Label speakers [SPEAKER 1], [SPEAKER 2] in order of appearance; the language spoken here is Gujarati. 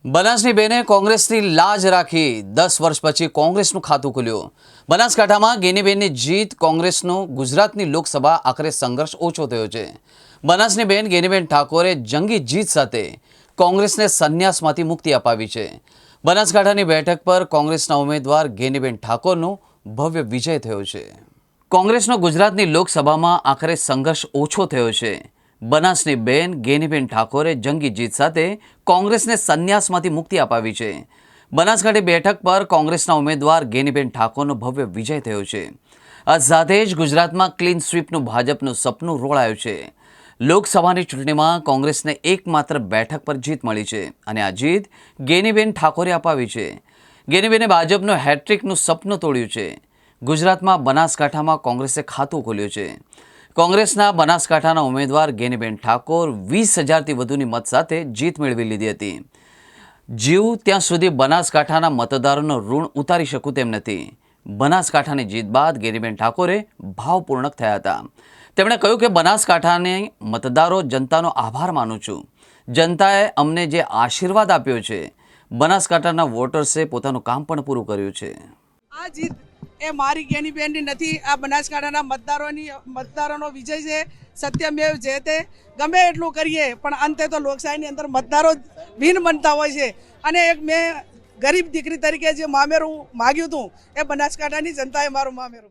[SPEAKER 1] બનાસની બેને કોંગ્રેસની લાજ રાખી 10 વર્ષ પછી કોંગ્રેસનું ખાતું ખુલ્યું। બનાસકાંઠામાં ગેનીબેનની જીત, કોંગ્રેસનો ગુજરાતની લોકસભા આખરે સંઘર્ષ ઓછો થયો છે। બનાસની બેન ગેનીબેન ઠાકોરે જંગી જીત સાથે કોંગ્રેસને સંન્યાસમાંથી મુક્તિ અપાવી છે। બનાસકાંઠાની બેઠક પર કોંગ્રેસના ઉમેદવાર ગેનીબેન ઠાકોરનો ભવ્ય વિજય થયો છે। કોંગ્રેસનો ગુજરાતની લોકસભામાં આખરે સંઘર્ષ ઓછો થયો છે। બનાસની બેન ગેનીબેન ઠાકોરે જંગી જીત સાથે કોંગ્રેસને સંન્યાસમાંથી મુક્તિ અપાવી છે। બનાસકાંઠા બેઠક પર કોંગ્રેસના ઉમેદવાર ગેનીબેન ઠાકોરનો ભવ્ય વિજય થયો છે। આ સાથે જ ગુજરાતમાં ક્લીન સ્વીપનું ભાજપનું સપનું રોળાયું છે। લોકસભાની ચૂંટણીમાં કોંગ્રેસને એકમાત્ર બેઠક પર જીત મળી છે અને આ જીત ગેનીબેન ઠાકોરે અપાવી છે। ગેનીબેને ભાજપનું હેટ્રિકનું સપનું તોડ્યું છે। ગુજરાતમાં બનાસકાંઠામાં કોંગ્રેસે ખાતું ખોલ્યું છે। કોંગ્રેસના બનાસકાંઠાના ઉમેદવાર ગેનીબેન ઠાકોર 20,000થી વધુની મત સાથે જીત મેળવી લીધી હતી। જીવ ત્યાં સુધી બનાસકાંઠાના મતદારોનું ઋણ ઉતારી શકું તેમ નથી। બનાસકાંઠાની જીત બાદ ગેનીબેન ઠાકોરે ભાવપૂર્ણક થયા હતા। તેમણે કહ્યું કે બનાસકાંઠાને મતદારો, જનતાનો આભાર માનું છું। જનતાએ અમને જે આશીર્વાદ આપ્યો છે, બનાસકાંઠાના વોટર્સે પોતાનું કામ પણ પૂરું કર્યું છે।
[SPEAKER 2] આ જીત એ મારી ગેનીબેનની નથી, આ બનાસકાંઠાના મતદારોનો વિજય છે। સત્યમેવ જયતે। ગમે એટલું કરીએ પણ અંતે તો લોકશાહીની અંદર મતદારો વિન બનતા હોય છે અને એક મેં ગરીબ દીકરી તરીકે જે મામેરું માગ્યું હતું એ બનાસકાંઠાની જનતાએ મારું મામેરું